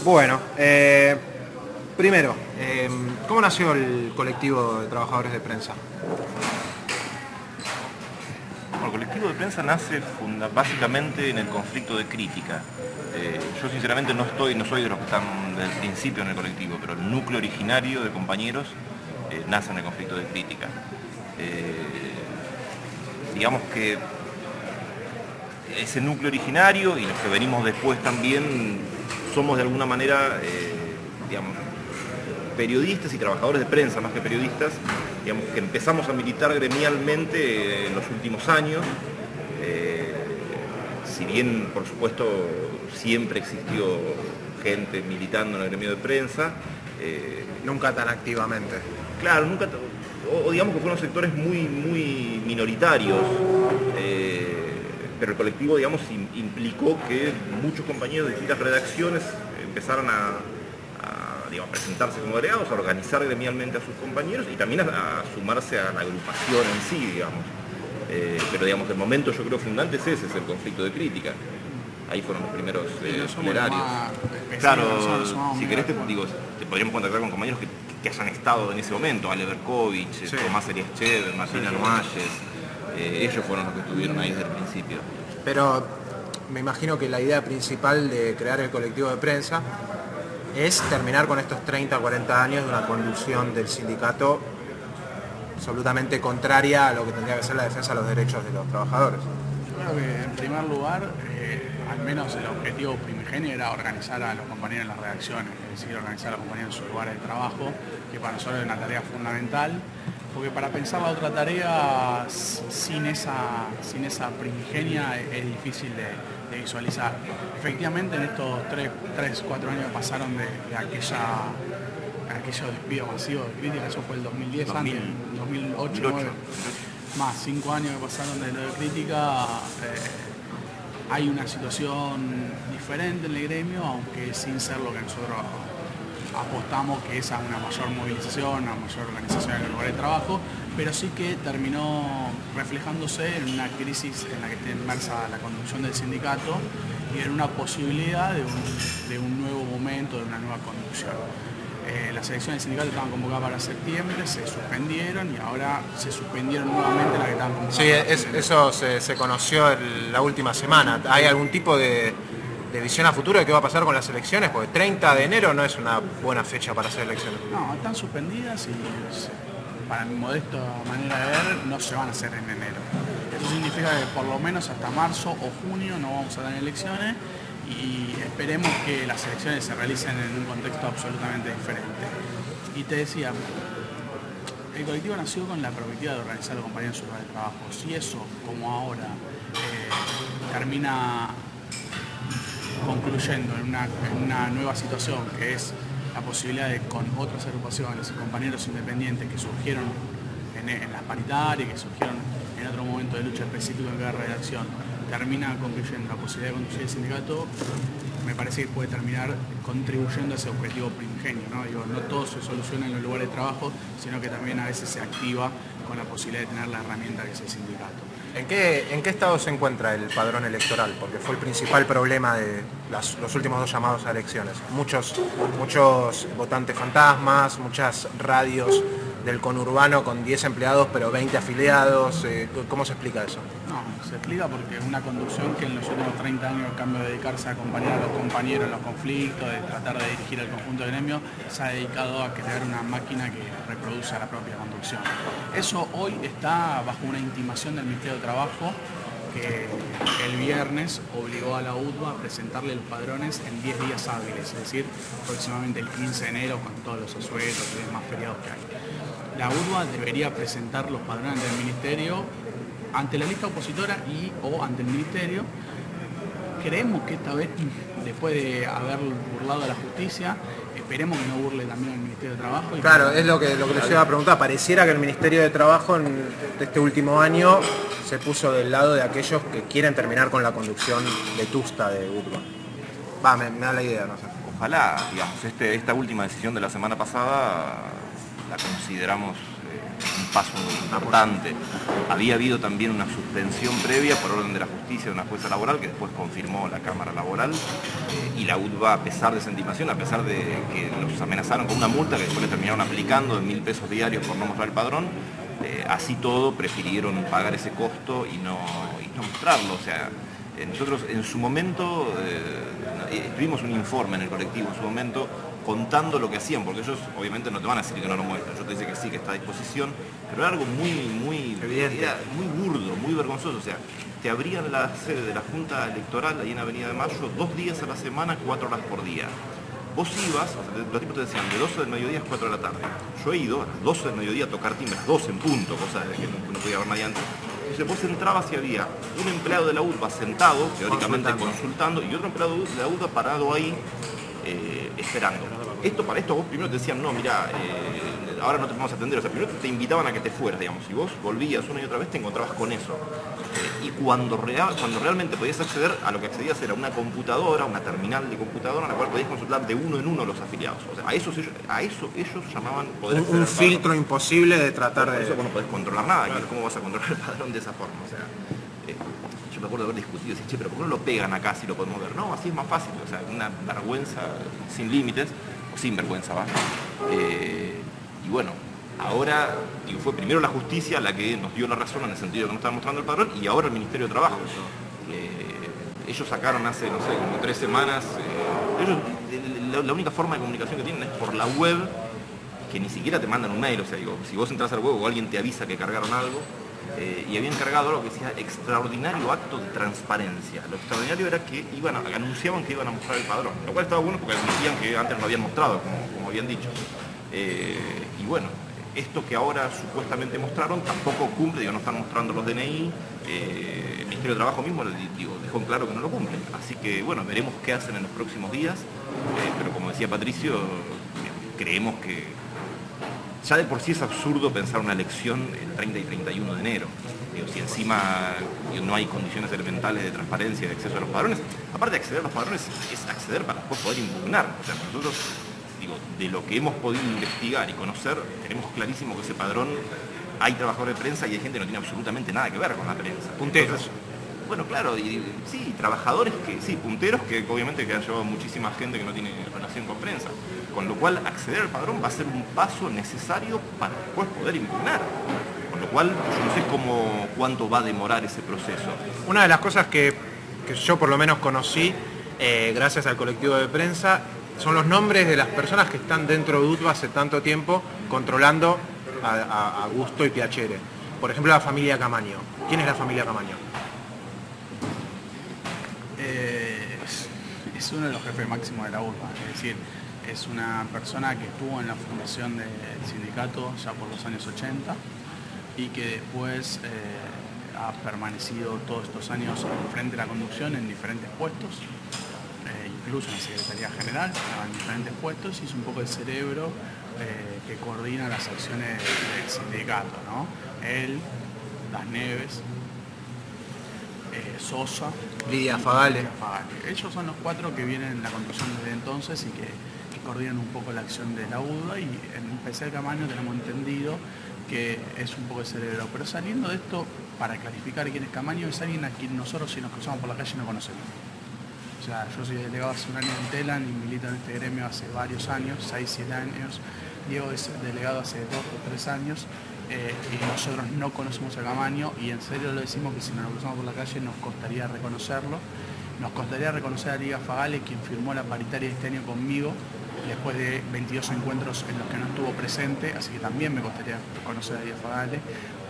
Bueno, primero, ¿cómo nació el colectivo de trabajadores de prensa? Bueno, el colectivo de prensa nace básicamente en el conflicto de crítica. Yo sinceramente no soy de los que están desde el principio en el colectivo, pero el núcleo originario de compañeros nace en el conflicto de crítica. Digamos que ese núcleo originario y los que venimos después también somos de alguna manera, digamos, periodistas y trabajadores de prensa más que periodistas, digamos, que empezamos a militar gremialmente en los últimos años. Si bien, por supuesto, siempre existió gente militando en el gremio de prensa. Nunca tan activamente. Claro, nunca, o digamos que fueron sectores muy minoritarios. Pero el colectivo, digamos, implicó que muchos compañeros de distintas redacciones empezaron digamos, a presentarse como agregados, a organizar gremialmente a sus compañeros y también a sumarse a la agrupación en sí, digamos. Pero digamos, el momento yo creo fundante es ese, es el conflicto de crítica. Ahí fueron los primeros plenarios. Claro, si querés te podríamos contactar con compañeros que hayan estado en ese momento, Ale Berkovich, sí, Tomás Eliaschev, Martín Armayes. Ellos fueron los que estuvieron ahí desde el principio. Pero me imagino que la idea principal de crear el colectivo de prensa es terminar con estos 30, 40 años de una conducción del sindicato absolutamente contraria a lo que tendría que ser la defensa de los derechos de los trabajadores. Creo que en primer lugar, al menos el objetivo primigenio era organizar a los compañeros en las redacciones, es decir, organizar a los compañeros en sus lugares de trabajo, que para nosotros es una tarea fundamental, porque para pensar la otra tarea sin esa primigenia es difícil de visualizar. Efectivamente, en estos 3, 4 años que pasaron de aquello despido masivo de crítica, eso fue el 2010, 2000, antes, 2008, 2009, más 5 años que pasaron de lo de crítica. Hay una situación diferente en el gremio, aunque sin ser lo que nosotros apostamos, que es a una mayor movilización, a una mayor organización en el lugar de trabajo, pero sí que terminó reflejándose en una crisis en la que está inmersa la conducción del sindicato y en una posibilidad de un nuevo momento, de una nueva conducción. Las elecciones del sindicato estaban convocadas para septiembre, se suspendieron y ahora se suspendieron nuevamente las que estaban convocadas. Sí, eso se conoció la última semana. ¿Hay algún tipo de visión a futuro de qué va a pasar con las elecciones? Porque 30 de enero no es una buena fecha para hacer elecciones. No, están suspendidas y para mi modesta manera de ver no se van a hacer en enero. Eso significa que por lo menos hasta marzo o junio no vamos a tener elecciones y esperemos que las elecciones se realicen en un contexto absolutamente diferente. Y te decía, el colectivo nació con la perspectiva de organizar a los compañeros en su lugar de trabajo. Si eso, como ahora, termina concluyendo en una nueva situación, que es la posibilidad de, con otras agrupaciones y compañeros independientes que surgieron en las paritarias, que surgieron en otro momento de lucha específico en cada redacción, termina concluyendo la posibilidad de conducir el sindicato, me parece que puede terminar contribuyendo a ese objetivo primigenio, ¿no? Digo, no todo se soluciona en los lugares de trabajo, sino que también a veces se activa con la posibilidad de tener la herramienta que es el sindicato. ¿En qué estado se encuentra el padrón electoral? Porque fue el principal problema de los últimos 2 llamados a elecciones. Muchos votantes fantasmas, muchas radios del conurbano con 10 empleados pero 20 afiliados. ¿Cómo se explica eso? No, se explica porque es una conducción que en los últimos 30 años, en cambio de dedicarse a acompañar a los compañeros en los conflictos, de tratar de dirigir al conjunto del gremio, se ha dedicado a crear una máquina que reproduce a la propia conducción. Eso hoy está bajo una intimación del Ministerio de Trabajo, que el viernes obligó a la UTBA a presentarle los padrones en 10 días hábiles, es decir, aproximadamente el 15 de enero, con todos los asuetos y demás feriados que hay. La UTBA debería presentar los padrones ante el Ministerio, ante la lista opositora o ante el Ministerio. Creemos que esta vez, después de haber burlado a la justicia, esperemos que no burle también al Ministerio de Trabajo. Claro, es lo que les iba a preguntar. Pareciera que el Ministerio de Trabajo en este último año se puso del lado de aquellos que quieren terminar con la conducción vetusta de UTBA. Me da la idea, no sé. Ojalá, digamos, esta última decisión de la semana pasada la consideramos un paso importante. Había habido también una suspensión previa por orden de la justicia de una jueza laboral que después confirmó la Cámara Laboral. Y la UTBA, a pesar de esa intimación, a pesar de que los amenazaron con una multa que después le terminaron aplicando de 1.000 pesos diarios por no mostrar el padrón, así todo prefirieron pagar ese costo y no mostrarlo. O sea, nosotros en su momento escribimos un informe en el colectivo en su momento contando lo que hacían, porque ellos obviamente no te van a decir que no lo muestran, yo te dice que sí, que está a disposición, pero era algo muy evidente, era muy burdo, muy vergonzoso. O sea, te abrían la sede de la Junta Electoral ahí en Avenida de Mayo 2 días a la semana, 4 horas por día. Vos ibas, o sea, los tipos te decían de 12 del mediodía a 4 de la tarde. Yo he ido a las 12 del mediodía a tocar timbre, a las 12 en punto, cosa de que no podía haber nadie antes. Entonces vos entrabas y había un empleado de la UTBA sentado, teóricamente consultando, y otro empleado de la UTBA parado ahí esperando. Para esto vos primero te decían, no, mirá, ahora no te podemos atender. O sea, primero te invitaban a que te fueras, digamos. Si vos volvías una y otra vez te encontrabas con eso. Y cuando realmente podías acceder, a lo que accedías era una computadora, una terminal de computadora, en la cual podías consultar de uno en uno los afiliados. O sea, a eso ellos llamaban poder acceder un filtro imposible de tratar de... Eso vos no podés controlar nada. Claro. ¿Cómo vas a controlar el padrón de esa forma? O sea, yo me acuerdo de haber discutido, decir, che, pero ¿por qué no lo pegan acá si lo podemos ver? No, así es más fácil. O sea, una vergüenza sin límites, o sin vergüenza, va. Y bueno, ahora fue primero la justicia la que nos dio la razón en el sentido de que no estaban mostrando el padrón, y ahora el Ministerio de Trabajo. Ellos sacaron hace, no sé, como 3 semanas, la única forma de comunicación que tienen es por la web, que ni siquiera te mandan un mail. O sea, digo, si vos entras al web o alguien te avisa que cargaron algo, y habían cargado algo que decía extraordinario acto de transparencia. Lo extraordinario era que anunciaban que iban a mostrar el padrón, lo cual estaba bueno porque admitían que antes no lo habían mostrado, como habían dicho. Y bueno, esto que ahora supuestamente mostraron tampoco cumple, no están mostrando los DNI, el Ministerio de Trabajo mismo dejó en claro que no lo cumplen. Así que bueno, veremos qué hacen en los próximos días, pero como decía Patricio, creemos que ya de por sí es absurdo pensar una elección el 30 y 31 de enero. Si encima no hay condiciones elementales de transparencia y de acceso a los padrones, aparte de acceder a los padrones, es acceder para después poder impugnar. O sea, nosotros, de lo que hemos podido investigar y conocer, tenemos clarísimo que ese padrón, hay trabajadores de prensa y hay gente que no tiene absolutamente nada que ver con la prensa. Punteros. Entonces, bueno, claro, sí, trabajadores punteros que obviamente que han llevado muchísima gente que no tiene relación con prensa. Con lo cual, acceder al padrón va a ser un paso necesario para después poder impugnar. Con lo cual, yo no sé cuánto va a demorar ese proceso. Una de las cosas que yo por lo menos conocí, gracias al colectivo de prensa, son los nombres de las personas que están dentro de UTBA hace tanto tiempo controlando a gusto y piacere. Por ejemplo, la familia Camaño. ¿Quién es la familia Camaño? Es uno de los jefes máximos de la UTBA, es decir, es una persona que estuvo en la fundación del sindicato ya por los años 80 y que después ha permanecido todos estos años al frente de la conducción en diferentes puestos, incluso en la Secretaría General, en diferentes puestos, y es un poco el cerebro que coordina las acciones del sindicato, ¿no? Él, Das Neves, Sosa, Lidia Fagale. Ellos son los 4 que vienen en la conducción desde entonces y que coordinan un poco la acción de la UTBA, y en especial Camaño tenemos entendido que es un poco el cerebro. Pero saliendo de esto, para clarificar quién es Camaño, es alguien a quien nosotros, si nos cruzamos por la calle, no conocemos. O sea, yo soy delegado hace un año en Telan y milito en este gremio hace varios años, 6, 7 años. Diego es delegado hace 2 o 3 años. Y nosotros no conocemos a Camaño, y en serio lo decimos que si nos cruzamos por la calle nos costaría reconocerlo. Nos costaría reconocer a Lidia Fagale, quien firmó la paritaria este año conmigo, después de 22 encuentros en los que no estuvo presente, así que también me costaría conocer a Lidia Fagale.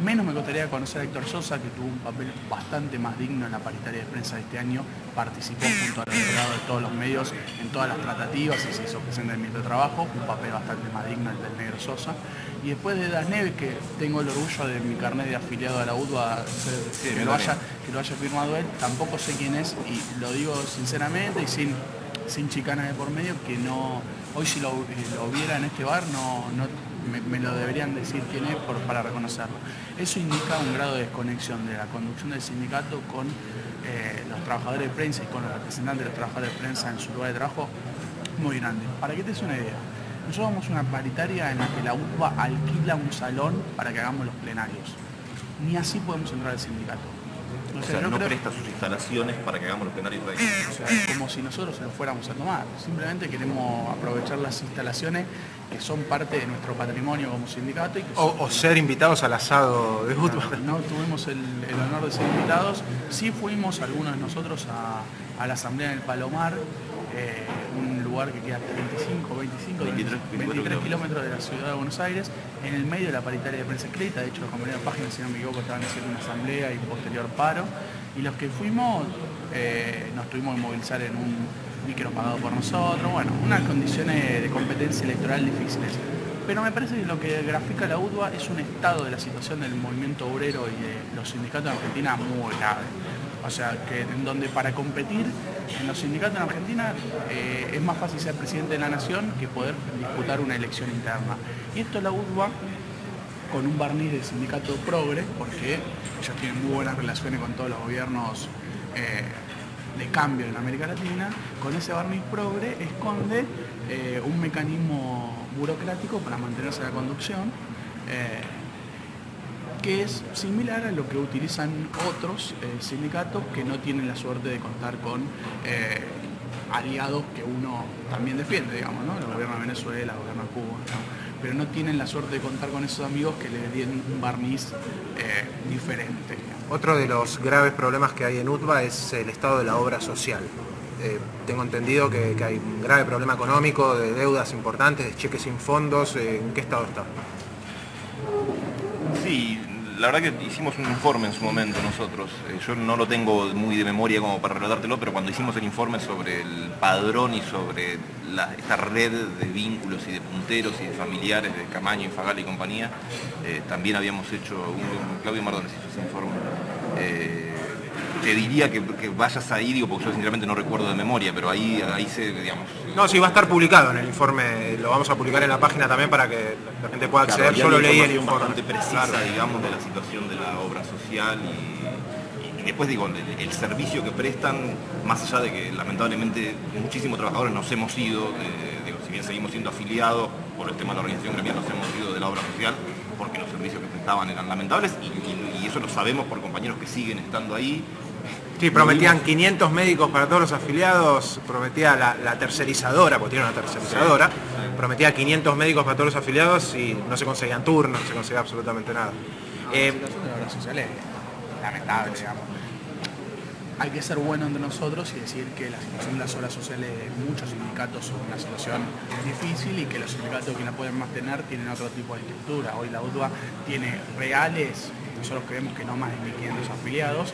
Menos me costaría conocer a Héctor Sosa, que tuvo un papel bastante más digno en la paritaria de prensa de este año, participó junto al delegado de todos los medios en todas las tratativas y se hizo presente en el Ministerio de Trabajo, un papel bastante más digno el del negro Sosa. Y después de Das Neves, que tengo el orgullo de mi carnet de afiliado a la UTBA, que lo haya firmado él, tampoco sé quién es, y lo digo sinceramente y sin chicana de por medio, que no, hoy si lo viera en este bar me lo deberían decir quién es para reconocerlo. Eso indica un grado de desconexión de la conducción del sindicato con los trabajadores de prensa y con los representantes de los trabajadores de prensa en su lugar de trabajo muy grande. Para que te des una idea, nosotros vamos a una paritaria en la que la UTBA alquila un salón para que hagamos los plenarios. Ni así podemos entrar al sindicato. O sea, no presta sus instalaciones para que hagamos los plenarios de ahí. O sea, es como si nosotros se lo fuéramos a tomar. Simplemente queremos aprovechar las instalaciones que son parte de nuestro patrimonio como sindicato. Y que o ser invitados al asado de UTBA. Claro, no tuvimos el honor de ser invitados. Sí fuimos algunos de nosotros a la asamblea en el Palomar, un lugar que queda a 23 kilómetros de la ciudad de Buenos Aires, en el medio de la paritaria de prensa escrita. De hecho, los compañeros de página, si no me equivoco, estaban haciendo una asamblea y posterior paro. Y los que fuimos nos tuvimos que movilizar en un micro pagado por nosotros. Bueno, unas condiciones de competencia electoral difíciles. Pero me parece que lo que grafica la UTBA es un estado de la situación del movimiento obrero y de los sindicatos en Argentina muy grave. O sea, que en donde para competir en los sindicatos en Argentina es más fácil ser presidente de la nación que poder disputar una elección interna. Y esto la UTBA, con un barniz de sindicato progre, porque ellos tienen muy buenas relaciones con todos los gobiernos de cambio en América Latina, con ese barniz progre esconde un mecanismo burocrático para mantenerse la conducción, que es similar a lo que utilizan otros sindicatos que no tienen la suerte de contar con aliados que uno también defiende, digamos, ¿no? El gobierno de Venezuela, el gobierno de Cuba, ¿no? Pero no tienen la suerte de contar con esos amigos que le den un barniz diferente. Otro de los graves problemas que hay en UTBA es el estado de la obra social. Tengo entendido que hay un grave problema económico, de deudas importantes, de cheques sin fondos. ¿En qué estado está? Sí, la verdad que hicimos un informe en su momento nosotros. Yo no lo tengo muy de memoria como para relatártelo, pero cuando hicimos el informe sobre el padrón y sobre esta red de vínculos y de punteros y de familiares de Camaño, Infagal y compañía, también habíamos hecho, Claudio Mardones hizo ese informe. Te diría que vayas ahí, digo, porque yo sinceramente no recuerdo de memoria, pero ahí se, digamos... No, sí, va a estar publicado en el informe, lo vamos a publicar en la página también para que la gente pueda acceder. Claro, yo lo leí el informe. Bastante precisa, claro, digamos, de la situación de la obra social y después, digo, el servicio que prestan, más allá de que lamentablemente muchísimos trabajadores nos hemos ido, digo, si bien seguimos siendo afiliados por el tema de la organización gremial, nos hemos ido de la obra social porque los servicios que prestaban eran lamentables y eso lo sabemos por compañeros que siguen estando ahí. Sí, prometían 500 médicos para todos los afiliados, prometía la tercerizadora, porque tiene una tercerizadora, sí. Prometía 500 médicos para todos los afiliados y no se conseguían turnos, no se conseguía absolutamente nada. La situación de la obra social es lamentable, digamos. Hay que ser bueno entre nosotros y decir que la situación de las obras sociales de muchos sindicatos son una situación difícil y que los sindicatos que la pueden mantener tienen otro tipo de estructura. Hoy la UTBA tiene reales, nosotros creemos que no más de 1.500 afiliados,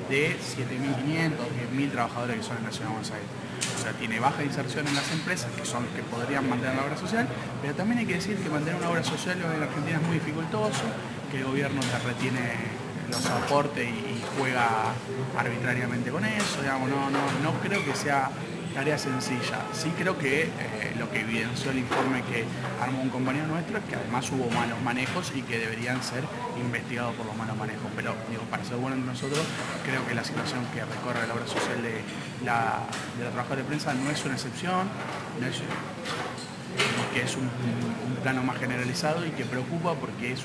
de 7.500, 10.000 trabajadores que son en la Ciudad de Buenos Aires. O sea, tiene baja inserción en las empresas, que son los que podrían mantener la obra social, pero también hay que decir que mantener una obra social en Argentina es muy dificultoso, que el gobierno te retiene los aportes y juega arbitrariamente con eso, digamos, no creo que sea tarea sencilla. Sí creo que lo que evidenció el informe que armó un compañero nuestro es que además hubo malos manejos y que deberían ser investigados por los malos manejos. Pero digo, para ser bueno entre nosotros, creo que la situación que recorre la obra social de la trabajadora de prensa no es una excepción, que es un plano más generalizado y que preocupa porque es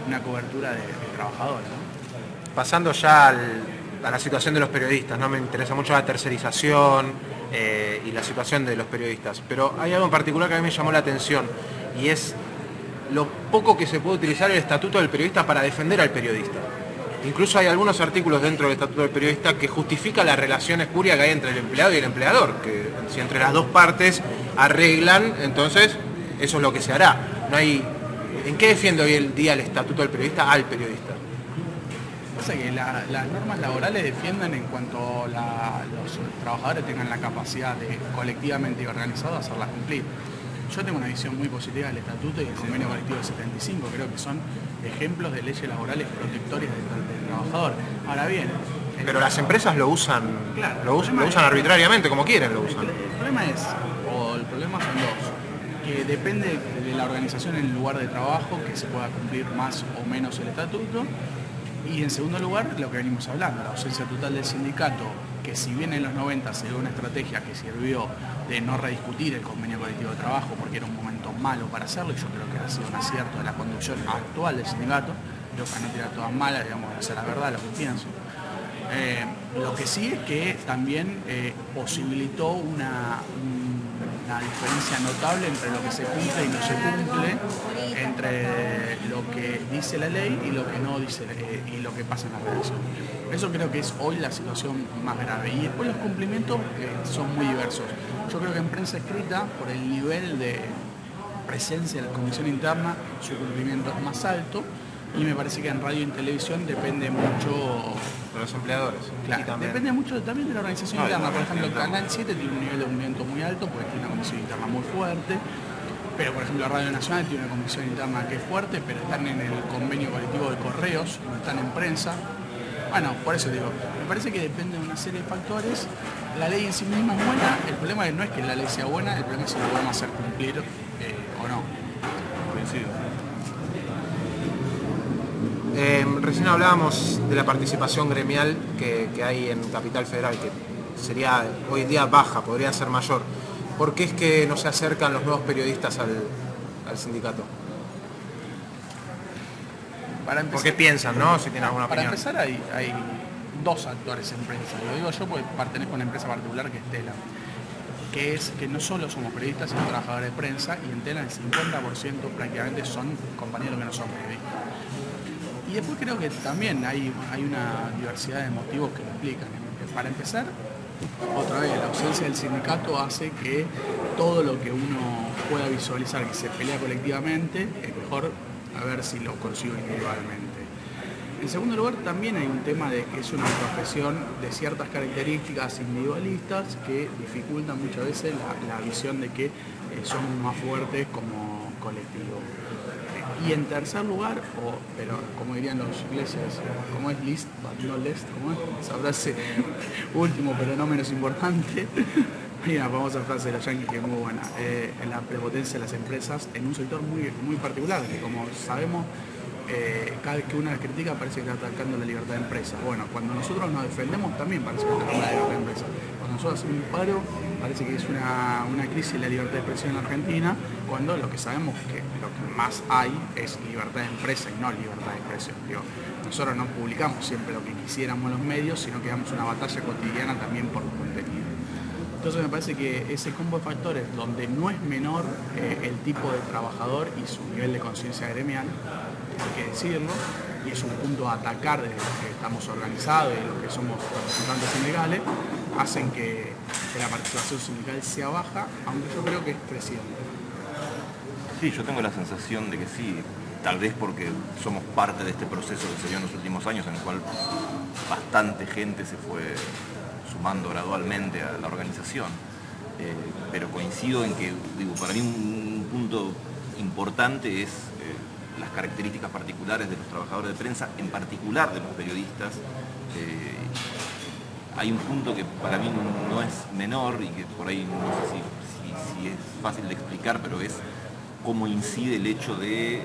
una cobertura de trabajadores, ¿no? Pasando ya a la situación de los periodistas, ¿no? Me interesa mucho la tercerización y la situación de los periodistas, pero hay algo en particular que a mí me llamó la atención y es lo poco que se puede utilizar el estatuto del periodista para defender al periodista. Incluso hay algunos artículos dentro del estatuto del periodista que justifica la relación espuria que hay entre el empleado y el empleador, que si entre las dos partes arreglan, entonces eso es lo que se hará. No hay... ¿En qué defiende hoy el día el estatuto del periodista al periodista? Pasa que las normas laborales defienden en cuanto los trabajadores tengan la capacidad de colectivamente y organizado hacerlas cumplir. Yo tengo una visión muy positiva del estatuto y del convenio colectivo del 75, creo que son ejemplos de leyes laborales protectorias del trabajador. Ahora bien... Pero las empresas lo usan, claro, lo usan arbitrariamente, como quieren lo usan. El problema son dos, que depende de la organización en el lugar de trabajo, que se pueda cumplir más o menos el estatuto. Y en segundo lugar, lo que venimos hablando, la ausencia total del sindicato, que si bien en los 90 se dio una estrategia que sirvió de no rediscutir el convenio colectivo de trabajo porque era un momento malo para hacerlo, y yo creo que ha sido un acierto de la conducción actual del sindicato, creo que no tirar todas malas, digamos, esa es la verdad, lo que pienso. Lo que sí es que también posibilitó una diferencia notable entre lo que se cumple y no se cumple, entre lo que dice la ley y lo que no dice y lo que pasa en la redacción. Eso creo que es hoy la situación más grave. Y después los cumplimientos son muy diversos. Yo creo que en prensa escrita, por el nivel de presencia de la comisión interna, su cumplimiento es más alto. Y me parece que en radio y en televisión depende mucho De los empleadores. Claro, depende mucho también de la organización interna. Por ejemplo, Canal 7 tiene un nivel de cumplimiento muy alto porque tiene una comisión interna muy fuerte. Pero, por ejemplo, Radio Nacional tiene una comisión interna que es fuerte, pero están en el convenio colectivo de correos, no están en prensa. Bueno, por eso digo, me parece que depende de una serie de factores. La ley en sí misma es buena, el problema no es que la ley sea buena, el problema es si lo podemos hacer cumplir o no. Coincido. Recién hablábamos de la participación gremial que hay en Capital Federal, que sería hoy en día baja, podría ser mayor. ¿Por qué es que no se acercan los nuevos periodistas al sindicato? Para empezar, ¿Por qué piensan, no? Si tienen alguna para opinión. empezar hay dos actores en prensa. Lo digo yo porque pertenezco a una empresa particular que es Tela, que es que no solo somos periodistas, sino trabajadores de prensa, y en Tela el 50% prácticamente son compañeros que no son periodistas. Y después creo que también hay una diversidad de motivos que lo explican. Para empezar, otra vez, la ausencia del sindicato hace que todo lo que uno pueda visualizar que se pelea colectivamente, es mejor a ver si lo consigo individualmente. En segundo lugar, también hay un tema de que es una profesión de ciertas características individualistas que dificultan muchas veces la visión de que somos más fuertes como colectivo. Y en tercer lugar, pero como dirían los ingleses, como es least but not least, como es esa frase último pero no menos importante, hay una famosa frase de los yankees que es muy buena, en la prepotencia de las empresas en un sector muy, muy particular, que como sabemos, cada vez que una las critica parece que está atacando la libertad de empresa. Bueno, cuando nosotros nos defendemos también parece que atacamos la libertad de empresa. Cuando nosotros hacemos un paro parece que es una crisis de la libertad de expresión en Argentina, cuando lo que sabemos que lo que más hay es libertad de empresa y no libertad de expresión. Digo, nosotros no publicamos siempre lo que quisiéramos en los medios, sino que damos una batalla cotidiana también por contenido. Entonces me parece que ese combo de factores donde no es menor el tipo de trabajador y su nivel de conciencia gremial, hay que decirlo, y es un punto a atacar desde los que estamos organizados y los que somos representantes sindicales, hacen que la participación sindical sea baja, aunque yo creo que es creciente. Sí, yo tengo la sensación de que sí, tal vez porque somos parte de este proceso que se dio en los últimos años, en el cual bastante gente se fue sumando gradualmente a la organización. Pero coincido en que, digo, para mí un punto importante es las características particulares de los trabajadores de prensa, en particular de los periodistas. Hay un punto que para mí no es menor y que por ahí no sé si es fácil de explicar, pero es cómo incide el hecho de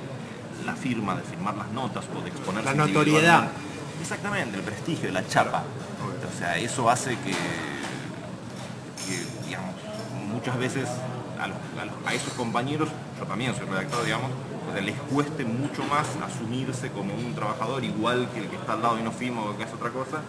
la firma, de firmar las notas o de exponerse. La notoriedad. Exactamente, el prestigio, la chapa. O sea, eso hace que digamos, muchas veces a esos compañeros, yo también soy redactor, digamos, les cueste mucho más asumirse como un trabajador igual que el que está al lado y no firma o que es otra cosa.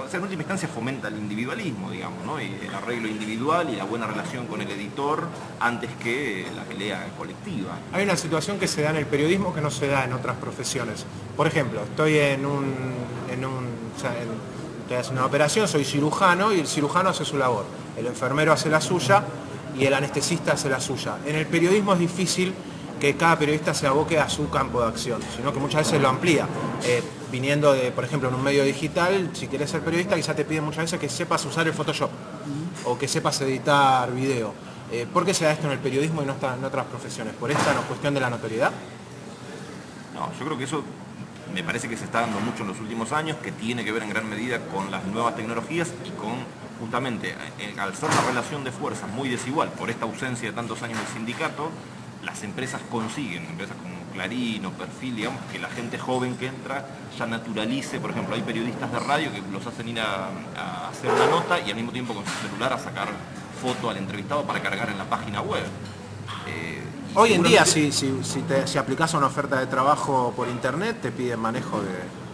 O sea, en última instancia fomenta el individualismo, digamos, ¿no? Y el arreglo individual y la buena relación con el editor antes que la pelea colectiva. Hay una situación que se da en el periodismo que no se da en otras profesiones. Por ejemplo, estoy estoy haciendo una operación, soy cirujano y el cirujano hace su labor, el enfermero hace la suya y el anestesista hace la suya. En el periodismo es difícil que cada periodista se aboque a su campo de acción, sino que muchas veces lo amplía. Viniendo de, por ejemplo, en un medio digital, si querés ser periodista, quizás te piden muchas veces que sepas usar el Photoshop o que sepas editar video. ¿Por qué se da esto en el periodismo y no está en otras profesiones? ¿Por esta cuestión de la notoriedad? No, yo creo que eso me parece que se está dando mucho en los últimos años, que tiene que ver en gran medida con las nuevas tecnologías y con, justamente, al ser una relación de fuerzas muy desigual por esta ausencia de tantos años del sindicato, las empresas consiguen, empresas como Clarín o Perfil, digamos, que la gente joven que entra ya naturalice. Por ejemplo, hay periodistas de radio que los hacen ir a hacer una nota y al mismo tiempo con su celular a sacar foto al entrevistado para cargar en la página web. Hoy en día, si aplicás a una oferta de trabajo por internet, te piden manejo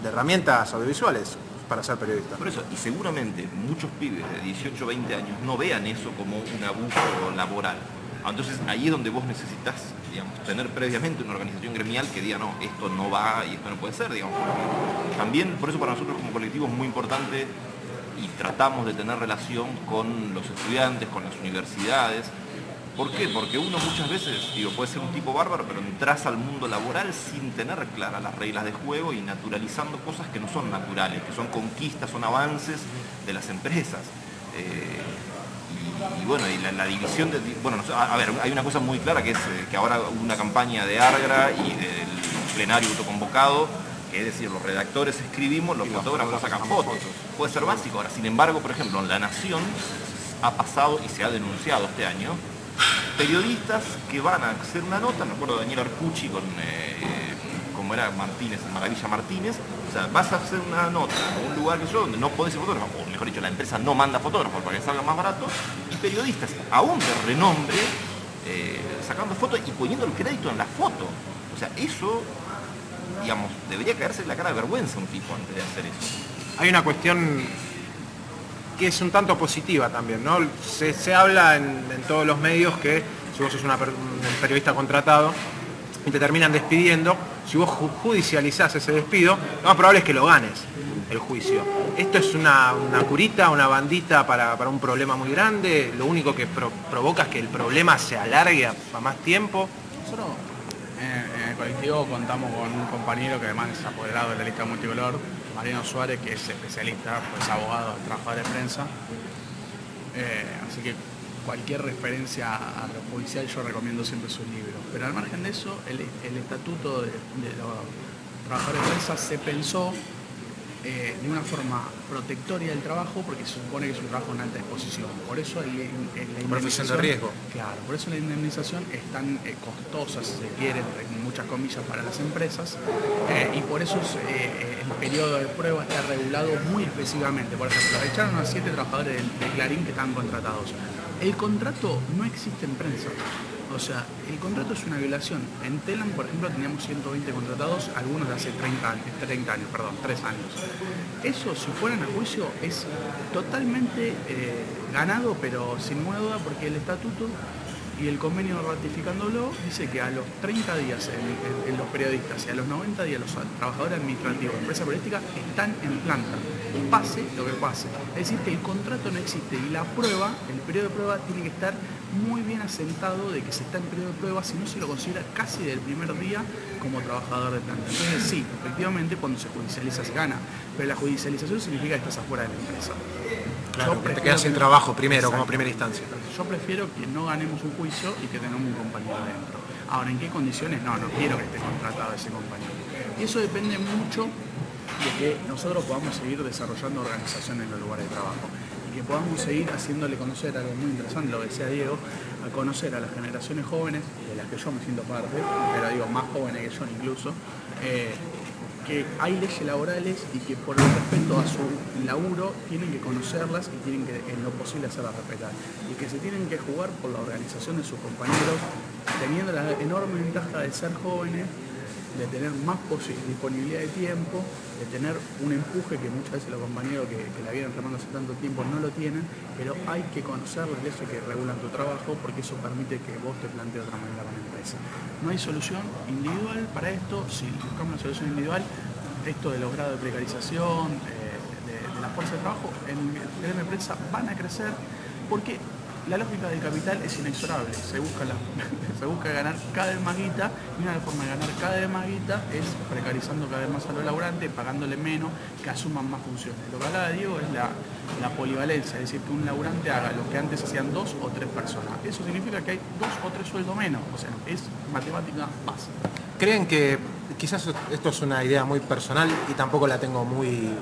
de herramientas audiovisuales para ser periodista. Por eso, y seguramente muchos pibes de 18 o 20 años no vean eso como un abuso laboral. Entonces ahí es donde vos necesitas, digamos, tener previamente una organización gremial que diga, no, esto no va y esto no puede ser, digamos. También, por eso para nosotros como colectivo es muy importante y tratamos de tener relación con los estudiantes, con las universidades. ¿Por qué? Porque uno muchas veces, digo, puede ser un tipo bárbaro, pero entras al mundo laboral sin tener claras las reglas de juego y naturalizando cosas que no son naturales, que son conquistas, son avances de las empresas. Y bueno, y la división de... Bueno, a ver, hay una cosa muy clara que es que ahora hubo una campaña de Argra y del plenario autoconvocado, que es decir, los redactores escribimos, los fotógrafos sacan fotos. Puede ser básico. Ahora, sin embargo, por ejemplo, en La Nación ha pasado y se ha denunciado este año periodistas que van a hacer una nota, me acuerdo de Daniel Arcucci con, como era Martínez, Maravilla Martínez, o sea, vas a hacer una nota en un lugar que yo, donde no podés ser fotógrafo, o mejor dicho, la empresa no manda fotógrafos para que salga más barato, y periodistas, aún de renombre, sacando fotos y poniendo el crédito en la foto. O sea, eso, digamos, debería caerse en la cara de vergüenza un tipo antes de hacer eso. Hay una cuestión que es un tanto positiva también, ¿no? Se habla en todos los medios que si vos sos un periodista contratado y te terminan despidiendo, si vos judicializás ese despido, lo más probable es que lo ganes el juicio. Esto es una curita, una bandita para un problema muy grande, lo único que provoca es que el problema se alargue a más tiempo. Nosotros en el colectivo contamos con un compañero que además es apoderado de la lista multicolor, Mariano Suárez, que es especialista, pues abogado, trabajador de prensa. Así que cualquier referencia a lo judicial yo recomiendo siempre sus libros. Pero al margen de eso, el estatuto de los trabajadores de prensa se pensó de una forma protectoria del trabajo, porque se supone que es un trabajo en alta exposición. Por eso la profesión de riesgo. Claro, por eso la indemnización es tan costosa, si se quiere, en muchas comillas, para las empresas, y por eso el periodo de prueba está regulado muy específicamente. Por ejemplo, echaron a 7 trabajadores de Clarín que estaban contratados. El contrato no existe en prensa. O sea, el contrato es una violación. En Telam, por ejemplo, teníamos 120 contratados, algunos de hace 3 años. Eso, si fueran a juicio, es totalmente ganado, pero sin ninguna duda, porque el estatuto y el convenio ratificándolo dice que a los 30 días en los periodistas y a los 90 días los trabajadores administrativos de empresa periodística están en planta, pase lo que pase. Es decir, que el contrato no existe y la prueba, el periodo de prueba tiene que estar muy bien asentado de que se está en periodo de prueba, si no se lo considera casi del primer día como trabajador de planta. Entonces sí, efectivamente cuando se judicializa se gana, pero la judicialización significa que estás afuera de la empresa. Claro, que te quedas sin trabajo primero, como primera instancia. Yo prefiero que no ganemos un juicio y que tengamos un compañero adentro. Ahora, ¿en qué condiciones? No quiero que esté contratado ese compañero. Y eso depende mucho de que nosotros podamos seguir desarrollando organizaciones en los lugares de trabajo y que podamos seguir haciéndole conocer algo muy interesante, lo que decía Diego, a conocer a las generaciones jóvenes, de las que yo me siento parte, pero digo, más jóvenes que yo incluso, que hay leyes laborales y que por respecto a su laburo tienen que conocerlas y tienen que en lo posible hacerlas respetar. Y que se tienen que jugar por la organización de sus compañeros, teniendo la enorme ventaja de ser jóvenes, de tener más disponibilidad de tiempo, de tener un empuje que muchas veces los compañeros que la vienen remando hace tanto tiempo no lo tienen, pero hay que conocer las leyes que regulan tu trabajo porque eso permite que vos te plantees de otra manera con la empresa. No hay solución individual para esto. Si buscamos una solución individual, esto de los grados de precarización, de la fuerza de trabajo en la empresa van a crecer porque la lógica del capital es inexorable, se busca ganar cada vez más guita y una de las formas de ganar cada vez más guita es precarizando cada vez más a los laburantes, pagándole menos, que asuman más funciones. Lo que hablaba Diego es la polivalencia, es decir, que un laburante haga lo que antes hacían 2 o 3 personas. Eso significa que hay 2 o 3 sueldos menos, o sea, es matemática básica. ¿Creen que, quizás esto es una idea muy personal y tampoco la tengo muy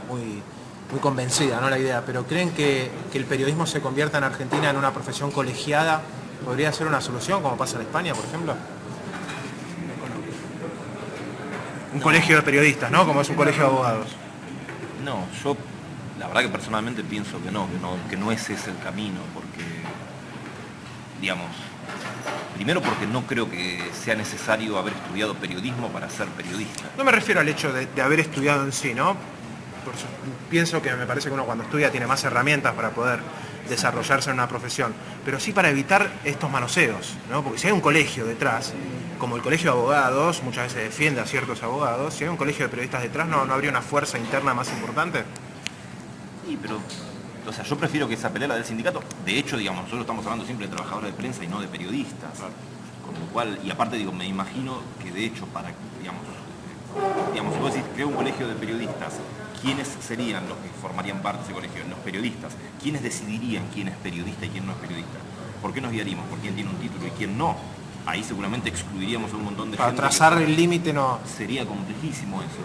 convencida, ¿no? La idea, pero ¿creen que el periodismo se convierta en Argentina en una profesión colegiada? ¿Podría ser una solución, como pasa en España, por ejemplo? Un colegio de periodistas, ¿no? Como es un colegio de abogados. No, yo la verdad que personalmente pienso que no es ese el camino, porque, digamos, Primero porque no creo que sea necesario haber estudiado periodismo para ser periodista. No me refiero al hecho de haber estudiado en sí, ¿no? Pienso que me parece que uno cuando estudia tiene más herramientas para poder desarrollarse en una profesión, pero sí para evitar estos manoseos, ¿no? Porque si hay un colegio detrás, como el colegio de abogados, muchas veces defiende a ciertos abogados, si hay un colegio de periodistas detrás, ¿no habría una fuerza interna más importante? Sí, pero, o sea, yo prefiero que esa pelea la del sindicato. De hecho, digamos, nosotros estamos hablando siempre de trabajadores de prensa y no de periodistas. Con lo cual, y aparte, digo, me imagino que de hecho, para, digamos, si vos decís, creo un colegio de periodistas, ¿quiénes serían los que formarían parte de ese colegio? Los periodistas. ¿Quiénes decidirían quién es periodista y quién no es periodista? ¿Por qué nos guiaríamos? ¿Por quién tiene un título y quién no? Ahí seguramente excluiríamos a un montón de Para gente. Para trazar el límite no... Sería complejísimo eso.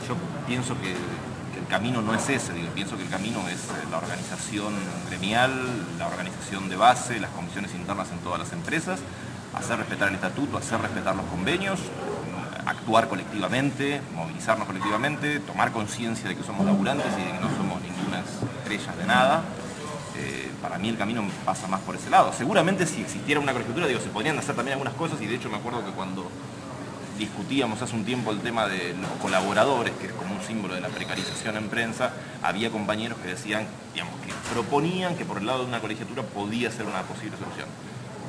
Yo pienso que el camino no es ese, digo, pienso que el camino es la organización gremial, la organización de base, las comisiones internas en todas las empresas, hacer respetar el estatuto, hacer respetar los convenios, actuar colectivamente, movilizarnos colectivamente, tomar conciencia de que somos laburantes y de que no somos ninguna estrella de nada. Para mí el camino pasa más por ese lado. Seguramente si existiera una colegiatura, digo, se podrían hacer también algunas cosas, y de hecho me acuerdo que cuando discutíamos hace un tiempo el tema de los colaboradores, que es como un símbolo de la precarización en prensa, había compañeros que decían, digamos, que proponían que por el lado de una colegiatura podía ser una posible solución.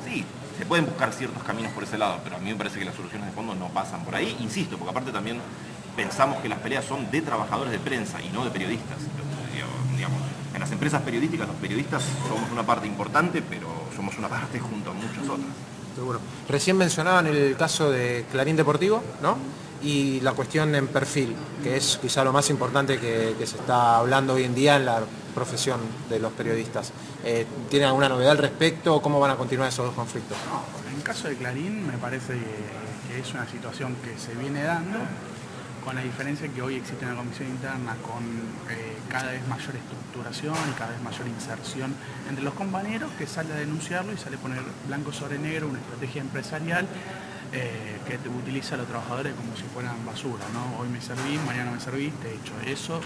Sí, se pueden buscar ciertos caminos por ese lado, pero a mí me parece que las soluciones de fondo no pasan por ahí, insisto, porque aparte también pensamos que las peleas son de trabajadores de prensa y no de periodistas. Digamos, en las empresas periodísticas los periodistas somos una parte importante, pero somos una parte junto a muchas otras. Seguro. Recién mencionaban el caso de Clarín Deportivo, ¿no? Y la cuestión en perfil, que es quizá lo más importante que se está hablando hoy en día en la profesión de los periodistas. ¿Tienen alguna novedad al respecto? ¿Cómo van a continuar esos dos conflictos? No, en el caso de Clarín me parece que es una situación que se viene dando, con la diferencia que hoy existe una comisión interna con cada vez mayor estructuración y cada vez mayor inserción entre los compañeros, que sale a denunciarlo y sale a poner blanco sobre negro una estrategia empresarial que utiliza a los trabajadores como si fueran basura, ¿no? Hoy me servís, mañana me serviste, hecho eso.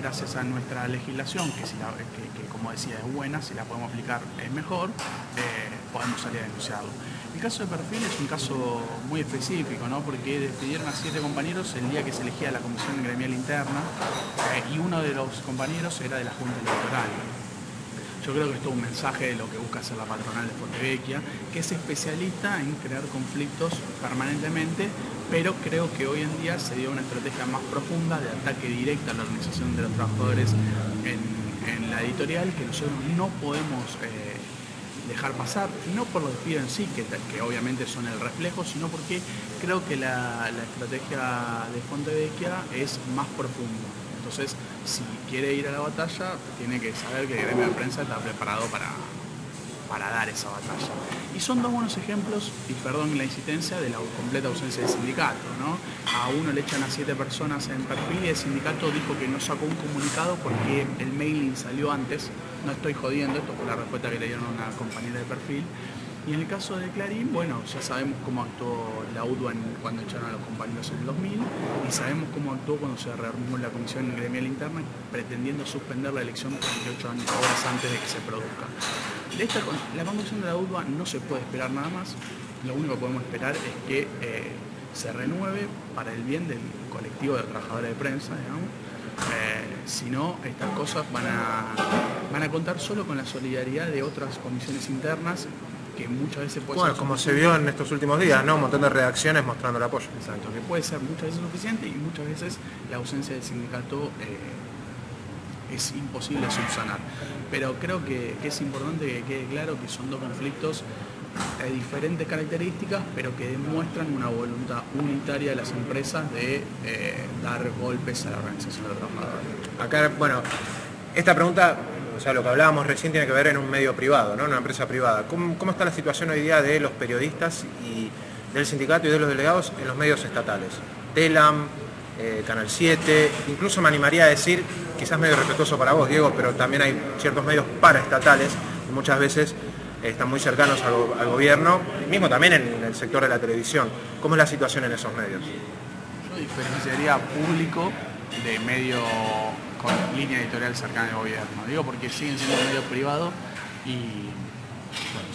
Gracias a nuestra legislación, que como decía es buena, si la podemos aplicar es mejor, podemos salir a denunciarlo. El caso de Perfil es un caso muy específico, ¿no? Porque despidieron a 7 compañeros el día que se elegía la comisión gremial interna, y uno de los compañeros era de la Junta Electoral. Yo creo que esto es un mensaje de lo que busca hacer la patronal de Fontevecchia, que es especialista en crear conflictos permanentemente, pero creo que hoy en día se dio una estrategia más profunda de ataque directo a la organización de los trabajadores en la editorial, que nosotros no podemos dejar pasar, no por los despidos en sí, que obviamente son el reflejo, sino porque creo que la estrategia de Fontevecchia es más profunda. Entonces, si quiere ir a la batalla, tiene que saber que el gremio de prensa está preparado para dar esa batalla. Y son dos buenos ejemplos, y perdón la insistencia, de la completa ausencia del sindicato, ¿no? A uno le echan a 7 personas en Perfil y el sindicato dijo que no sacó un comunicado porque el mailing salió antes. No estoy jodiendo, esto fue la respuesta que le dieron a una compañera de Perfil. Y en el caso de Clarín, bueno, ya sabemos cómo actuó la UTBA cuando echaron a los compañeros en el 2000, y sabemos cómo actuó cuando se rearmó la comisión gremial interna pretendiendo suspender la elección 48 horas antes de que se produzca. La conducción de la UTBA no se puede esperar nada más. Lo único que podemos esperar es que se renueve para el bien del colectivo de trabajadores de prensa, digamos. Si no, estas cosas van a contar solo con la solidaridad de otras comisiones internas, que muchas veces puede ser como se vio en estos últimos días, ¿no? Un montón de redacciones mostrando el apoyo. Exacto, que puede ser muchas veces suficiente, y muchas veces la ausencia del sindicato es imposible subsanar. Pero creo que es importante que quede claro que son dos conflictos de diferentes características, pero que demuestran una voluntad unitaria de las empresas de dar golpes a la organización de los trabajadores. Acá, bueno, esta pregunta, o sea, lo que hablábamos recién tiene que ver en un medio privado, ¿no? En una empresa privada. ¿Cómo está la situación hoy día de los periodistas y del sindicato y de los delegados en los medios estatales? Telam, Canal 7, incluso me animaría a decir, quizás medio respetuoso para vos, Diego, pero también hay ciertos medios paraestatales que muchas veces están muy cercanos al gobierno, mismo también en el sector de la televisión. ¿Cómo es la situación en esos medios? Yo diferenciaría público de medio con línea editorial cercana al gobierno. Digo porque siguen siendo medios privados y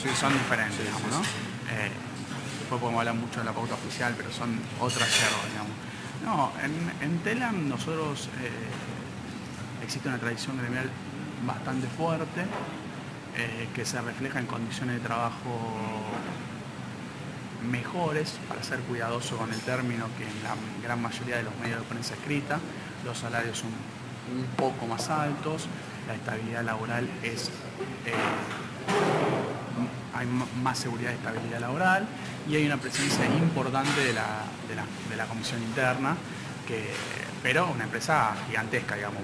Sí, son diferentes, digamos, ¿no? Después podemos hablar mucho de la pauta oficial, pero son otras yerbas, digamos. No, en Telam nosotros existe una tradición gremial bastante fuerte que se refleja en condiciones de trabajo mejores, para ser cuidadoso con el término, que en la gran mayoría de los medios de prensa escrita. Los salarios son un poco más altos, la estabilidad laboral es... hay más seguridad y estabilidad laboral, y hay una presencia importante de la comisión interna, pero una empresa gigantesca, digamos,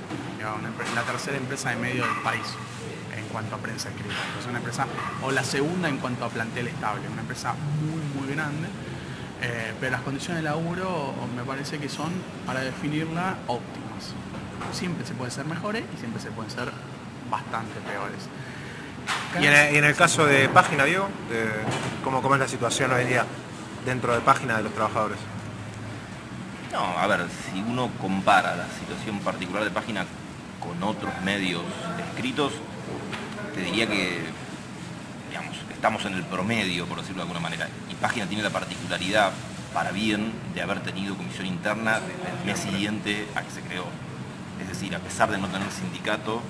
la tercera empresa de medio del país en cuanto a prensa escrita. Es una empresa, o la segunda en cuanto a plantel estable, una empresa muy grande, pero las condiciones de laburo me parece que son, para definirla, óptimas. Siempre se puede ser mejores y siempre se pueden ser bastante peores. Y en el caso de Página, Diego, ¿cómo es la situación hoy en día dentro de Página de los trabajadores? No, a ver, si uno compara la situación particular de Página con otros medios escritos, te diría que, digamos, estamos en el promedio, por decirlo de alguna manera. Y Página tiene la particularidad, para bien, de haber tenido comisión interna desde el mes siguiente a que se creó. Es decir, a pesar de no tener sindicato,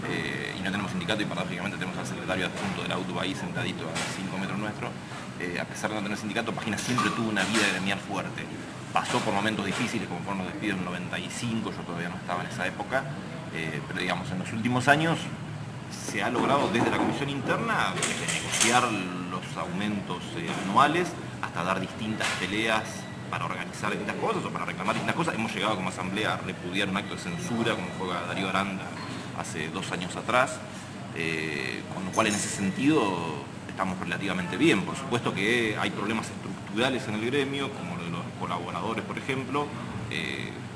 y no tenemos sindicato, y paradójicamente tenemos al secretario adjunto del auto ahí sentadito a 5 metros nuestro, a pesar de no tener sindicato, Página siempre tuvo una vida gremial fuerte. Pasó por momentos difíciles, como fueron los despidos en el 95, yo todavía no estaba en esa época, pero digamos, en los últimos años se ha logrado desde la comisión interna negociar los aumentos anuales, hasta dar distintas peleas para organizar distintas cosas o para reclamar distintas cosas. Hemos llegado como asamblea a repudiar un acto de censura, como fue Darío Aranda hace 2 años atrás, con lo cual en ese sentido estamos relativamente bien. Por supuesto que hay problemas estructurales en el gremio, como lo de los colaboradores, por ejemplo,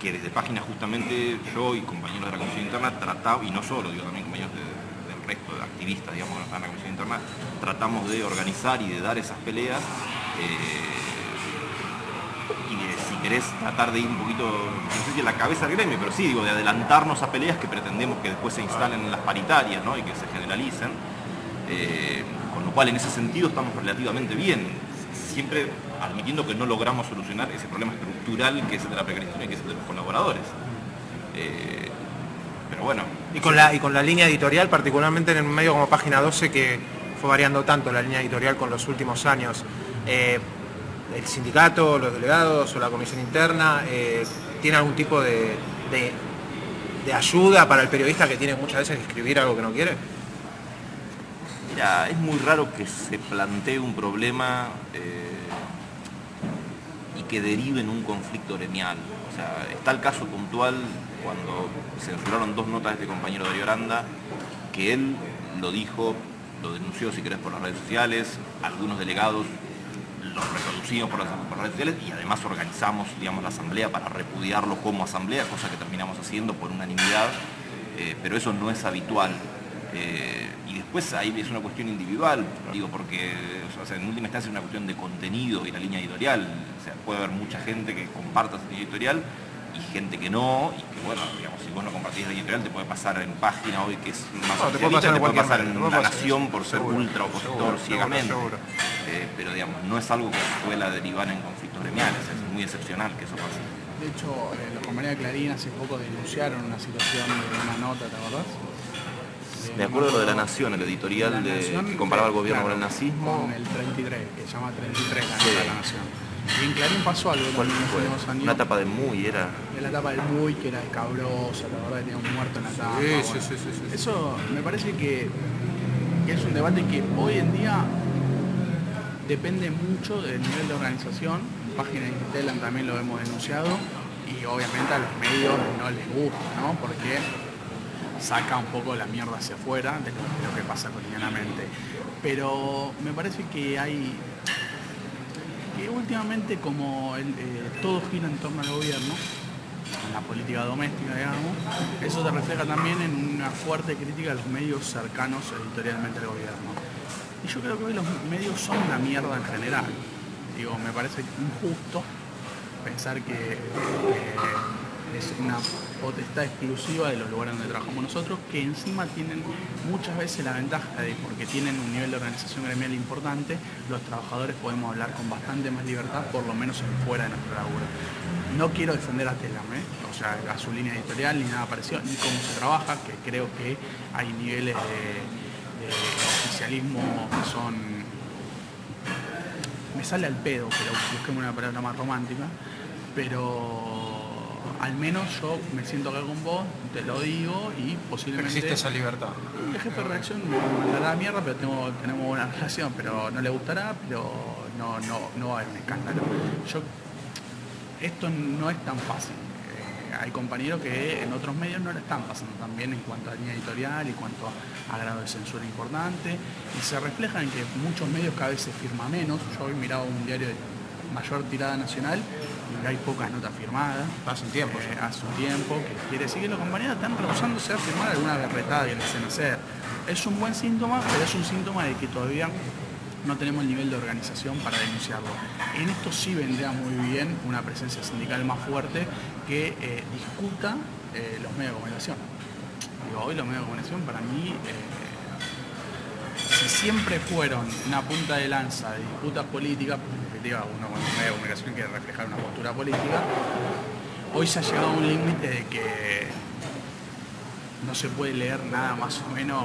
que desde Página justamente yo y compañeros de la comisión interna tratamos, y no solo, digo, también compañeros del resto de activistas, digamos, que no están en la comisión interna, tratamos de organizar y de dar esas peleas, y de, si querés, tratar de ir un poquito, no sé si a la cabeza del gremio, pero sí, digo, de adelantarnos a peleas que pretendemos que después se instalen en las paritarias, ¿no? Y que se generalicen, con lo cual en ese sentido estamos relativamente bien, siempre admitiendo que no logramos solucionar ese problema estructural que es el de la precarización y que es el de los colaboradores. Pero bueno. Y con la línea editorial, particularmente en un medio como Página 12, que fue variando tanto la línea editorial con los últimos años, el sindicato, los delegados o la comisión interna, ¿tiene algún tipo de ayuda para el periodista que tiene muchas veces que escribir algo que no quiere? Mira, es muy raro que se plantee un problema y que derive en un conflicto gremial. O sea, está el caso puntual cuando se censuraron 2 notas de este compañero Darío Aranda, que él lo dijo, lo denunció, si querés, por las redes sociales, algunos delegados lo reproducimos por las redes sociales y además organizamos, digamos, la asamblea para repudiarlo como asamblea, cosa que terminamos haciendo por unanimidad, pero eso no es habitual. Y después ahí es una cuestión individual, digo, porque o sea, en última instancia es una cuestión de contenido y la línea editorial. O sea, puede haber mucha gente que comparta esa línea editorial y gente que no, y que bueno, digamos, si vos no compartís la editorial te puede pasar en Página hoy, que es más oficialista, te puede pasar en La Nación por ser ultra opositor ciegamente. Pero digamos, no es algo que suela derivar en conflictos gremiales, es muy excepcional que eso pase. De hecho, los compañeros de Clarín hace poco denunciaron una situación de una nota, ¿te acordás? Me acuerdo lo de La Nación, el editorial que comparaba al gobierno, claro, con el nazismo. Con el 33, que se llama 33, la nota de La Nación. Y en Clarín pasó algo también en los últimos años. Una tapa del Muy era. La tapa del Muy, que era escabrosa, la verdad, tenía un muerto en la tapa. Sí. Eso me parece que es un debate que hoy en día depende mucho del nivel de organización. Página de Telam también lo hemos denunciado y obviamente a los medios no les gusta, ¿no? Porque saca un poco la mierda hacia afuera de lo que pasa cotidianamente. Pero me parece que últimamente como todo gira en torno al gobierno, en la política doméstica, digamos, eso se refleja también en una fuerte crítica a los medios cercanos editorialmente al gobierno. Y yo creo que hoy los medios son una mierda en general. Digo, me parece injusto pensar que es una potestad exclusiva de los lugares donde trabajamos nosotros, que encima tienen muchas veces la ventaja de, porque tienen un nivel de organización gremial importante, los trabajadores podemos hablar con bastante más libertad, por lo menos fuera de nuestro laburo. No quiero defender a Telam, o sea, a su línea editorial ni nada parecido, ni cómo se trabaja, que creo que hay niveles de oficialismo que son... Me sale al pedo, pero busquemos una palabra más romántica, pero al menos yo me siento acá con vos, te lo digo y posiblemente... Existe esa libertad. El jefe de redacción me mandará a la mierda, pero tenemos buena relación, pero no le gustará, pero no va a haber un escándalo. Esto no es tan fácil. Hay compañeros que en otros medios no le están pasando tan bien en cuanto a línea editorial y cuanto a grado de censura importante, y se refleja en que muchos medios cada vez se firma menos. Yo he mirado un diario de mayor tirada nacional y hay pocas notas firmadas. Hace un tiempo. Hace un tiempo, que quiere decir que los compañeros están rehusándose a firmar alguna berretada que les hacen hacer. Es un buen síntoma, pero es un síntoma de que todavía no tenemos el nivel de organización para denunciarlo. En esto sí vendría muy bien una presencia sindical más fuerte que discuta los medios de comunicación. Digo, hoy los medios de comunicación para mí, si siempre fueron una punta de lanza de disputas políticas, porque en definitiva uno con un medio de comunicación quiere reflejar una postura política, hoy se ha llegado a un límite de que no se puede leer nada más o menos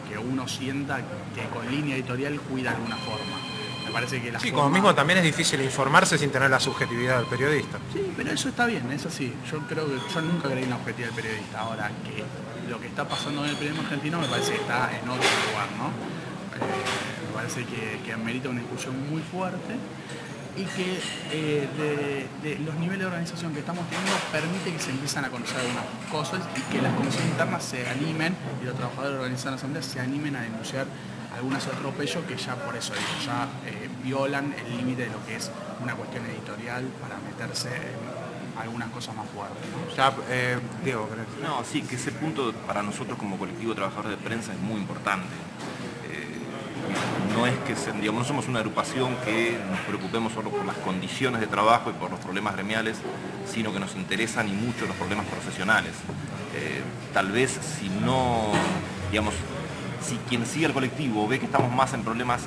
que uno sienta que con línea editorial cuida de alguna forma. Me parece que como mismo también es difícil informarse sin tener la subjetividad del periodista. Sí, pero eso está bien, es así. Yo creo que yo nunca creí en la objetividad del periodista. Ahora, que lo que está pasando en el periodismo argentino me parece que está en otro lugar, ¿no? Me parece que amerita una discusión muy fuerte y que de los niveles de organización que estamos teniendo permite que se empiezan a conocer algunas cosas y que las comisiones internas se animen y los trabajadores organizados en la asamblea se animen a denunciar algunos atropellos que ya por eso ya violan el límite de lo que es una cuestión editorial para meterse en algunas cosas más fuertes, ¿no? Ya, Diego, no, sí, que ese punto para nosotros como colectivo de trabajadores de prensa es muy importante. No es que, digamos, no somos una agrupación que nos preocupemos solo por las condiciones de trabajo y por los problemas gremiales, sino que nos interesan y mucho los problemas profesionales. Tal vez si no, digamos, si quien sigue al colectivo ve que estamos más en problemas,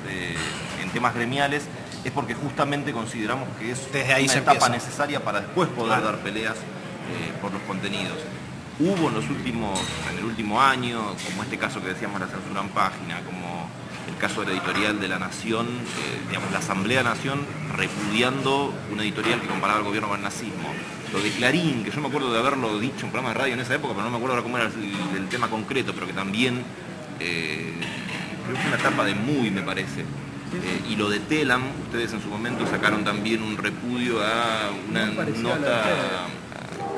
en temas gremiales, es porque justamente consideramos que es una etapa necesaria para después poder dar peleas por los contenidos. Hubo en el último año, como este caso que decíamos, la censura en página, como el caso de la editorial de La Nación, digamos, la Asamblea de la Nación repudiando una editorial que comparaba al gobierno con el nazismo. Lo de Clarín, que yo me acuerdo de haberlo dicho en un programa de radio en esa época, pero no me acuerdo ahora cómo era el tema concreto, pero que también, creo que fue una etapa de Muy, me parece. Y lo de Telam, ustedes en su momento sacaron también un repudio a una nota...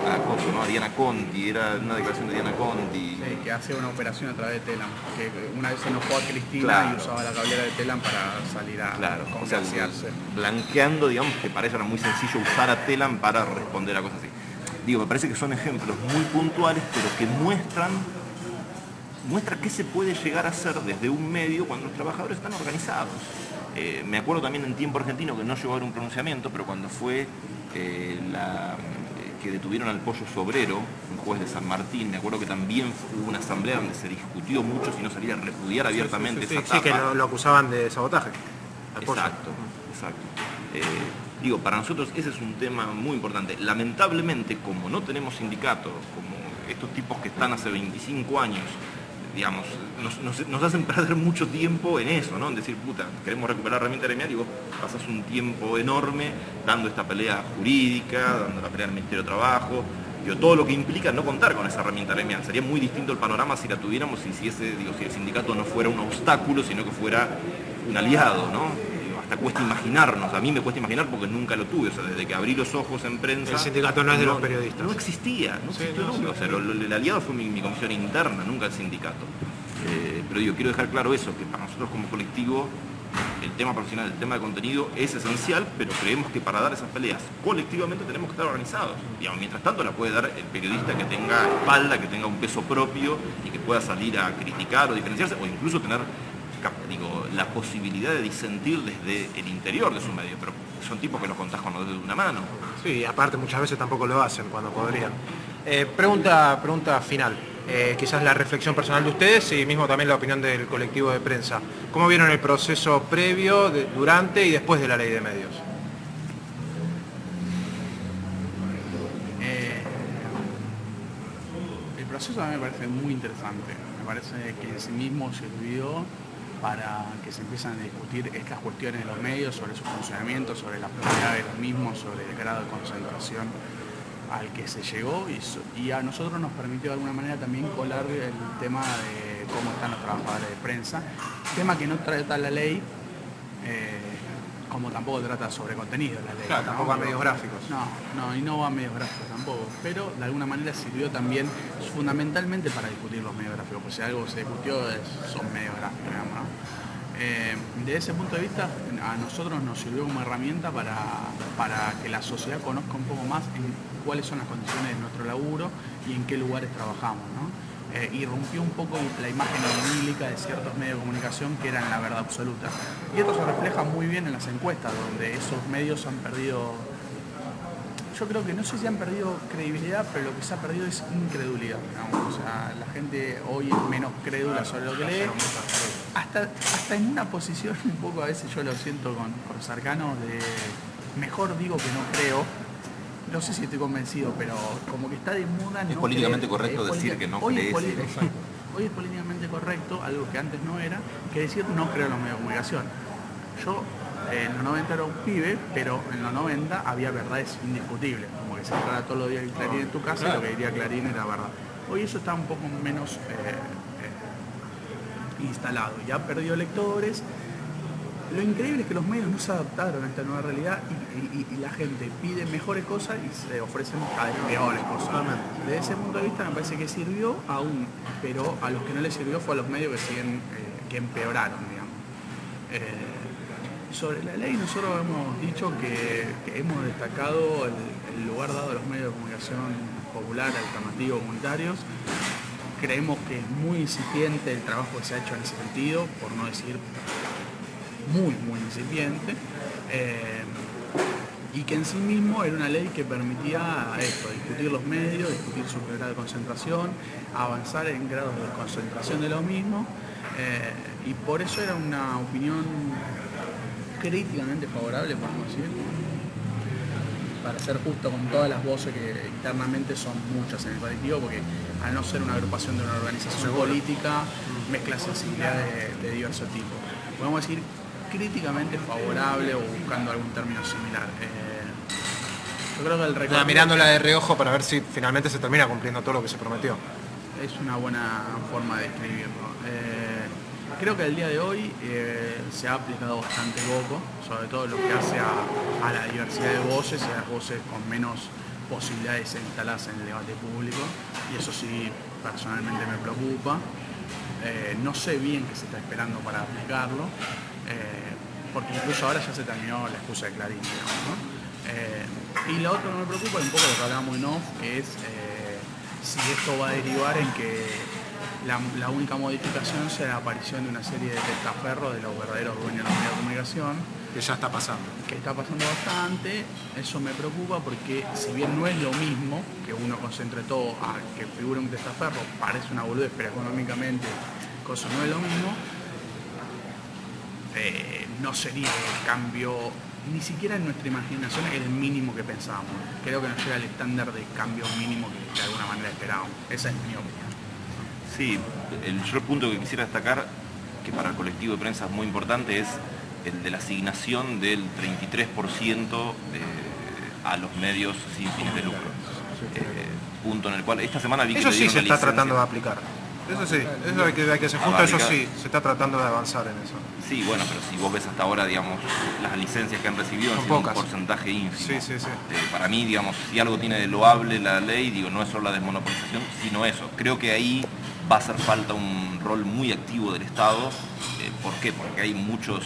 a Diana Conti, era una declaración de Diana Conti. Sí, que hacía una operación a través de Telam, que una vez se enojó a Cristina, claro, y usaba la cablera de Telam para salir a congraciarse. Blanqueando, digamos, que para ella era muy sencillo usar a Telam para responder a cosas así. Digo, me parece que son ejemplos muy puntuales, pero que muestra qué se puede llegar a hacer desde un medio cuando los trabajadores están organizados. Me acuerdo también en Tiempo Argentino, que no llegó a haber un pronunciamiento, pero cuando fue que detuvieron al Pollo Sobrero, un juez de San Martín, me acuerdo que también hubo una asamblea donde se discutió mucho si no salir a repudiar abiertamente esa etapa. Sí, que lo acusaban de sabotaje. Exacto. Digo, para nosotros ese es un tema muy importante. Lamentablemente, como no tenemos sindicatos, como estos tipos que están hace 25 años, digamos, nos hacen perder mucho tiempo en eso, ¿no? En decir, puta, queremos recuperar la herramienta gremial y vos pasás un tiempo enorme dando esta pelea jurídica, dando la pelea al Ministerio de Trabajo, digo, todo lo que implica no contar con esa herramienta gremial. Sería muy distinto el panorama si la tuviéramos y si el sindicato no fuera un obstáculo, sino que fuera un aliado, ¿no? Hasta cuesta imaginarnos, a mí me cuesta imaginar porque nunca lo tuve, o sea, desde que abrí los ojos en prensa... El sindicato no es de los periodistas. No existía nunca, o sea, el aliado fue mi comisión interna, nunca el sindicato. Pero digo, quiero dejar claro eso, que para nosotros como colectivo el tema profesional, el tema de contenido es esencial, pero creemos que para dar esas peleas colectivamente tenemos que estar organizados. Digamos, mientras tanto la puede dar el periodista que tenga espalda, que tenga un peso propio y que pueda salir a criticar o diferenciarse, o incluso tener la posibilidad de disentir desde el interior de su medio, pero son tipos que los contás con los dedos de una mano. Sí, aparte muchas veces tampoco lo hacen cuando podrían. Pregunta final. Quizás la reflexión personal de ustedes y mismo también la opinión del colectivo de prensa. ¿Cómo vieron el proceso previo, durante y después de la ley de medios? El proceso a mí me parece muy interesante. Me parece que en sí mismo sirvió para que se empiezan a discutir estas cuestiones de los medios, sobre su funcionamiento, sobre la propiedad de los mismos, sobre el grado de concentración al que se llegó y a nosotros nos permitió de alguna manera también colar el tema de cómo están los trabajadores de prensa, tema que no trata la ley, como tampoco trata sobre contenido la ley. Claro, tampoco a medios gráficos. No, y no va a medios gráficos tampoco, pero de alguna manera sirvió también fundamentalmente para discutir los medios gráficos, pues si algo se discutió son medios gráficos, digamos, ¿no? De ese punto de vista, a nosotros nos sirvió como herramienta para que la sociedad conozca un poco más en cuáles son las condiciones de nuestro laburo y en qué lugares trabajamos, ¿no? Irrumpió un poco la imagen idílica de ciertos medios de comunicación que eran la verdad absoluta. Y esto se refleja muy bien en las encuestas, donde esos medios han perdido, yo creo que no sé si han perdido credibilidad, pero lo que se ha perdido es incredulidad, digamos. O sea, la gente hoy es menos crédula sobre lo que lee, hasta en una posición un poco, a veces yo lo siento con cercanos, de mejor digo que no creo. No sé si estoy convencido, pero como que está de moda. Es políticamente correcto decir que no crees. Hoy es políticamente correcto, algo que antes no era, que decir no creo en los medios de comunicación. Yo en los 90 era un pibe, pero en los 90 había verdades indiscutibles, como que se entrara todos los días el Clarín en tu casa y lo que diría Clarín era verdad. Hoy eso está un poco menos instalado, ya perdió lectores. Lo increíble es que los medios no se adaptaron a esta nueva realidad y la gente pide mejores cosas y se ofrecen cada vez peores cosas. Desde ese punto de vista me parece que sirvió aún, pero a los que no les sirvió fue a los medios que empeoraron, digamos. Sobre la ley nosotros hemos dicho que hemos destacado el lugar dado a los medios de comunicación popular, alternativos, comunitarios. Creemos que es muy incipiente el trabajo que se ha hecho en ese sentido, por no decir muy incipiente, y que en sí mismo era una ley que permitía esto, discutir los medios, discutir su grado de concentración, avanzar en grados de concentración de lo mismo, y por eso era una opinión críticamente favorable, podemos decir, para ser justo con todas las voces que internamente son muchas en el colectivo, porque al no ser una agrupación de una organización política, mezcla sensibilidades de diversos tipos. Podemos decir críticamente favorable o buscando algún término similar. Yo creo que el recorrido... Mirándola de reojo para ver si finalmente se termina cumpliendo todo lo que se prometió. Es una buena forma de describirlo. Creo que al día de hoy se ha aplicado bastante poco, sobre todo lo que hace a la diversidad de voces y a las voces con menos posibilidades de ser instaladas en el debate público, y eso sí personalmente me preocupa. No sé bien qué se está esperando para aplicarlo, porque incluso ahora ya se terminó la excusa de Clarín, digamos, ¿no? Y lo otro que me preocupa es un poco lo que hablábamos en off, que es si esto va a derivar en que la única modificación sea la aparición de una serie de testaferros de los verdaderos dueños de los medios de comunicación. Que ya está pasando. Que está pasando bastante, eso me preocupa porque si bien no es lo mismo que uno concentre todo a que figure un testaferro, parece una boludez, pero económicamente cosa no es lo mismo, no sería el cambio, ni siquiera en nuestra imaginación, el mínimo que pensábamos. Creo que no llega al estándar de cambio mínimo que de alguna manera esperábamos. Esa es mi opinión. Sí, el punto que quisiera destacar, que para el colectivo de prensa es muy importante, es el de la asignación del 33% a los medios sin fines de lucro. Punto en el cual esta semana vi que eso sí se está licencia. Tratando de aplicar. Eso sí, eso hay que ser justo, eso sí, se está tratando de avanzar en eso. Sí, bueno, pero si vos ves hasta ahora, digamos, las licencias que han recibido han sido un porcentaje ínfimo. Sí. Para mí, digamos, si algo tiene de loable la ley, digo, no es solo la desmonopolización, sino eso. Creo que ahí va a hacer falta un rol muy activo del Estado. ¿Por qué? Porque hay muchos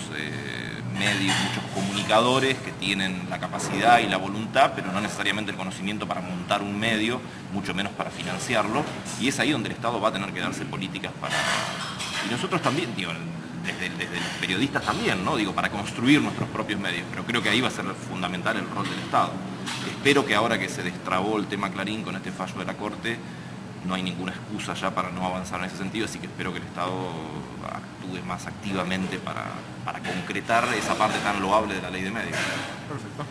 medios, muchos comunicadores que tienen la capacidad y la voluntad, pero no necesariamente el conocimiento para montar un medio, mucho menos para financiarlo, y es ahí donde el Estado va a tener que darse políticas para... Y nosotros también, digo, desde los periodistas también, ¿no? Digo, para construir nuestros propios medios, pero creo que ahí va a ser fundamental el rol del Estado. Espero que ahora que se destrabó el tema Clarín con este fallo de la Corte, no hay ninguna excusa ya para no avanzar en ese sentido, así que espero que el Estado actúe más activamente para concretar esa parte tan loable de la ley de medios. Perfecto.